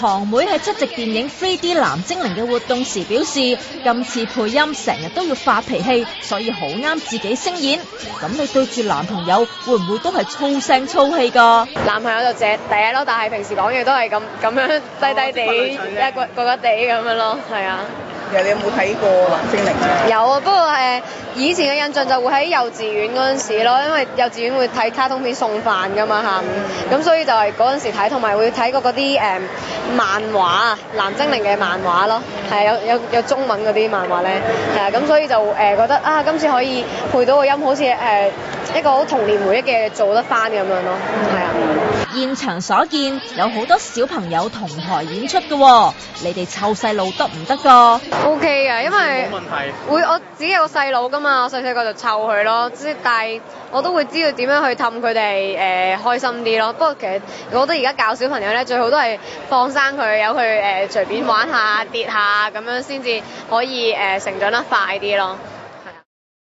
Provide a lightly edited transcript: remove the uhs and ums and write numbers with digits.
堂妹喺出席電影 3D 藍精靈嘅活動時表示，今次配音成日都要發脾氣，所以好啱自己聲演。咁你對住男朋友會唔會都係粗聲粗氣㗎？男朋友就謝第一咯，但係平時講嘢都係咁樣低低地，覺地咁樣咯，係啊。你有冇睇過藍精靈啊？有啊，不過以前嘅印象就會喺幼稚園嗰陣時咯，因為幼稚園會睇卡通片送飯㗎嘛下午，咁所以就係嗰陣時睇，同埋會睇過嗰啲漫畫啊，藍精靈嘅漫畫咯，係有中文嗰啲漫畫咧，係啊，咁所以就覺得啊，今次可以配到個音，好似一個好童年回憶嘅做得翻咁樣咯，係啊。現場所見有好多小朋友同台演出嘅喎，你哋湊細路得唔得㗎？OK 嘅，因為冇問題。我自己有個細佬㗎嘛，我細個就湊佢咯，但係我都會知道點樣去氹佢哋開心啲咯。不過其實我覺得而家教小朋友咧，最好都係放生佢，由佢隨便玩下跌下咁樣，先至可以成長得快啲咯。